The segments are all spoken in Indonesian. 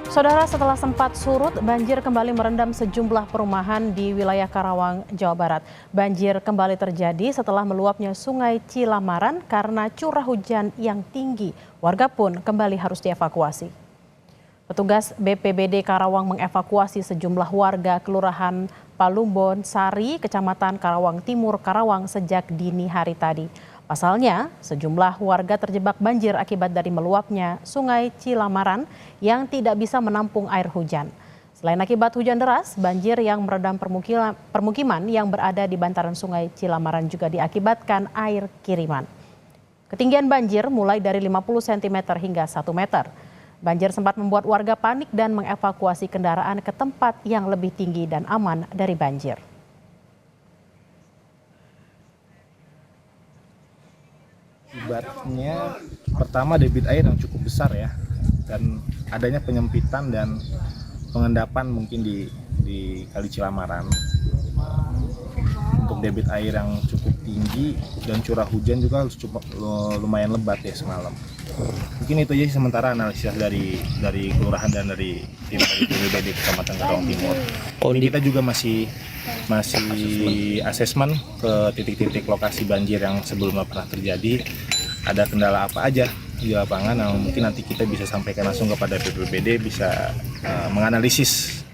Saudara, setelah sempat surut, banjir kembali merendam sejumlah perumahan di wilayah Karawang, Jawa Barat. Banjir kembali terjadi setelah meluapnya Sungai Cilamaran karena curah hujan yang tinggi. Warga pun kembali harus dievakuasi. Petugas BPBD Karawang mengevakuasi sejumlah warga Kelurahan Palumbon Sari, Kecamatan Karawang Timur, Karawang sejak dini hari tadi. Pasalnya, sejumlah warga terjebak banjir akibat dari meluapnya Sungai Cilamaran yang tidak bisa menampung air hujan. Selain akibat hujan deras, banjir yang merendam permukiman yang berada di bantaran Sungai Cilamaran juga diakibatkan air kiriman. Ketinggian banjir mulai dari 50 cm hingga 1 meter. Banjir sempat membuat warga panik dan mengevakuasi kendaraan ke tempat yang lebih tinggi dan aman dari banjir. Akibatnya pertama debit air yang cukup besar ya, dan adanya penyempitan dan pengendapan mungkin di Kali Cilamaran. Untuk debit air yang cukup tinggi dan curah hujan juga cukup lumayan lebat ya semalam. Mungkin itu aja sementara analisis dari kelurahan dan dari tim BPBD Kecamatan Karawang Timur. Ini kita juga masih asesmen ke titik-titik lokasi banjir yang sebelumnya pernah terjadi. Ada kendala apa aja di lapangan yang mungkin nanti kita bisa sampaikan langsung kepada BPBD, bisa menganalisis.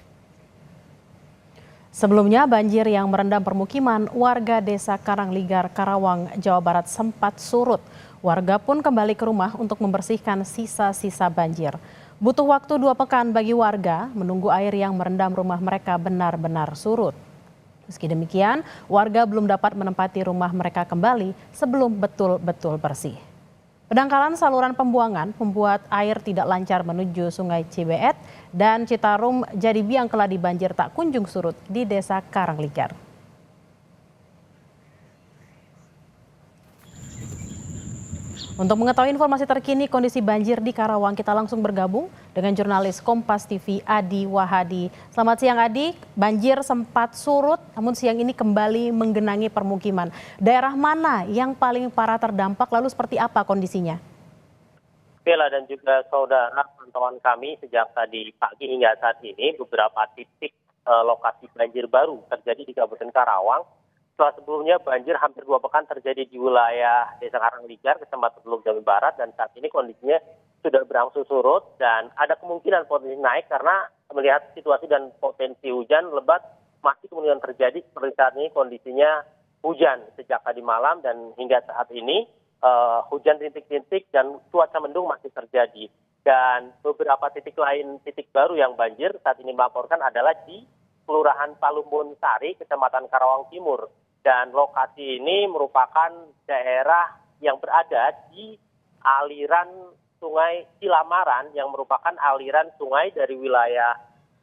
Sebelumnya, banjir yang merendam permukiman warga Desa Karangligar, Karawang, Jawa Barat sempat surut. Warga pun kembali ke rumah untuk membersihkan sisa-sisa banjir. Butuh waktu 2 pekan bagi warga menunggu air yang merendam rumah mereka benar-benar surut. Meski demikian, warga belum dapat menempati rumah mereka kembali sebelum betul-betul bersih. Pendangkalan saluran pembuangan membuat air tidak lancar menuju Sungai Cibeet dan Citarum jadi biang keladi banjir tak kunjung surut di Desa Karangligar. Untuk mengetahui informasi terkini kondisi banjir di Karawang, kita langsung bergabung dengan jurnalis Kompas TV Adi Wahadi. Selamat siang Adi, banjir sempat surut namun siang ini kembali menggenangi permukiman. Daerah mana yang paling parah terdampak, lalu seperti apa kondisinya? Bella dan juga saudara, pantauan kami sejak tadi pagi hingga saat ini beberapa titik lokasi banjir baru terjadi di Kabupaten Karawang. Setelah sebelumnya banjir hampir 2 pekan terjadi di wilayah Desa Karangligar, Kecamatan Teluk Jambi Barat, dan saat ini kondisinya sudah berangsur surut dan ada kemungkinan potensi naik karena melihat situasi dan potensi hujan lebat masih kemungkinan terjadi. Seperti saat ini kondisinya hujan sejak tadi malam dan hingga saat ini hujan rintik-rintik dan cuaca mendung masih terjadi. Dan beberapa titik lain, titik baru yang banjir saat ini melaporkan adalah di Kelurahan Palumbon Sari, Kecamatan Karawang Timur. Dan lokasi ini merupakan daerah yang berada di aliran Sungai Cilamaran yang merupakan aliran sungai dari wilayah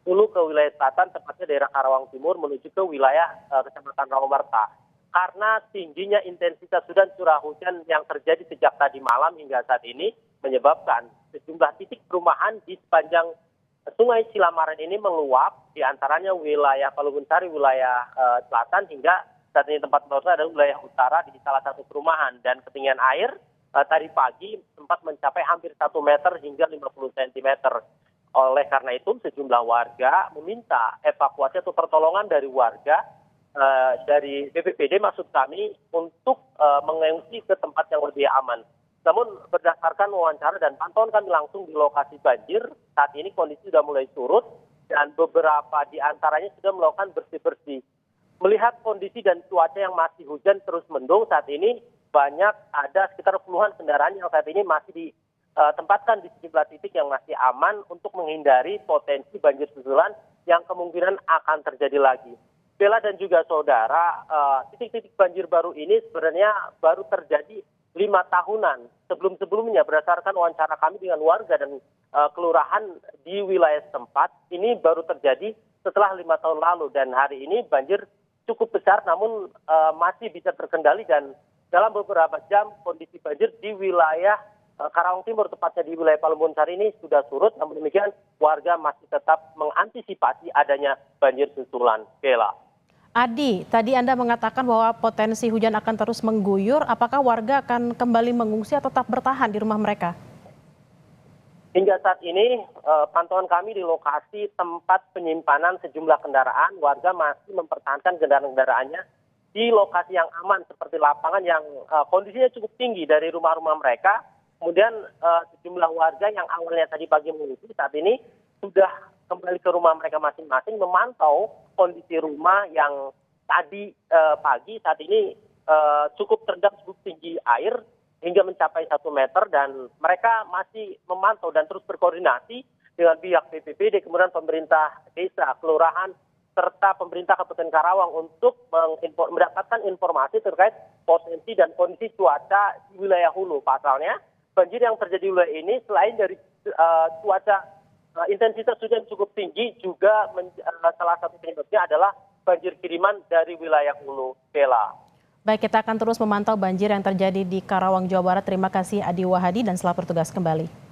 hulu ke wilayah selatan, tepatnya daerah Karawang Timur menuju ke wilayah Kecamatan Rawamarta. Karena tingginya intensitas dan curah hujan yang terjadi sejak tadi malam hingga saat ini menyebabkan sejumlah titik perumahan di sepanjang Sungai Cilamaran ini meluap, di antaranya wilayah Palumbon Sari, wilayah selatan, hingga saat ini tempat meluapnya adalah wilayah utara di salah satu perumahan. Dan ketinggian air tadi pagi sempat mencapai hampir 1 meter hingga 50 cm. Oleh karena itu sejumlah warga meminta evakuasi atau pertolongan dari warga dari BPBD maksud kami untuk mengungsi ke tempat yang lebih aman. Namun berdasarkan wawancara dan pantauan kami langsung di lokasi banjir, saat ini kondisi sudah mulai surut dan beberapa di antaranya sudah melakukan bersih-bersih. Melihat kondisi dan cuaca yang masih hujan terus mendung, saat ini banyak ada sekitar puluhan kendaraan yang saat ini masih ditempatkan di sejumlah titik yang masih aman untuk menghindari potensi banjir susulan yang kemungkinan akan terjadi lagi. Bella dan juga saudara, titik-titik banjir baru ini sebenarnya baru terjadi 5 tahunan. Sebelum-sebelumnya berdasarkan wawancara kami dengan warga dan kelurahan di wilayah setempat, ini baru terjadi setelah 5 tahun lalu. Dan hari ini banjir cukup besar namun masih bisa terkendali dan dalam beberapa jam kondisi banjir di wilayah Karawang Timur, tepatnya di wilayah Palumbon Sari ini sudah surut. Namun demikian warga masih tetap mengantisipasi adanya banjir susulan. Bella. Adi, tadi Anda mengatakan bahwa potensi hujan akan terus mengguyur. Apakah warga akan kembali mengungsi atau tetap bertahan di rumah mereka? Hingga saat ini, pantauan kami di lokasi tempat penyimpanan sejumlah kendaraan, warga masih mempertahankan kendaraan-kendaraannya di lokasi yang aman seperti lapangan yang kondisinya cukup tinggi dari rumah-rumah mereka. Kemudian sejumlah warga yang awalnya tadi pagi mengungsi saat ini sudah kembali ke rumah mereka masing-masing memantau kondisi rumah yang tadi pagi saat ini cukup terendam cukup tinggi air hingga mencapai 1 meter, dan mereka masih memantau dan terus berkoordinasi dengan pihak BPBD, kemudian pemerintah desa, kelurahan, serta pemerintah Kabupaten Karawang untuk mendapatkan informasi terkait potensi dan kondisi cuaca di wilayah hulu. Pasalnya, banjir yang terjadi di wilayah ini selain dari cuaca intensitas hujan cukup tinggi, juga salah satu penyebabnya adalah banjir kiriman dari wilayah hulu. Bella. Baik, kita akan terus memantau banjir yang terjadi di Karawang, Jawa Barat. Terima kasih Adi Wahadi dan selamat bertugas kembali.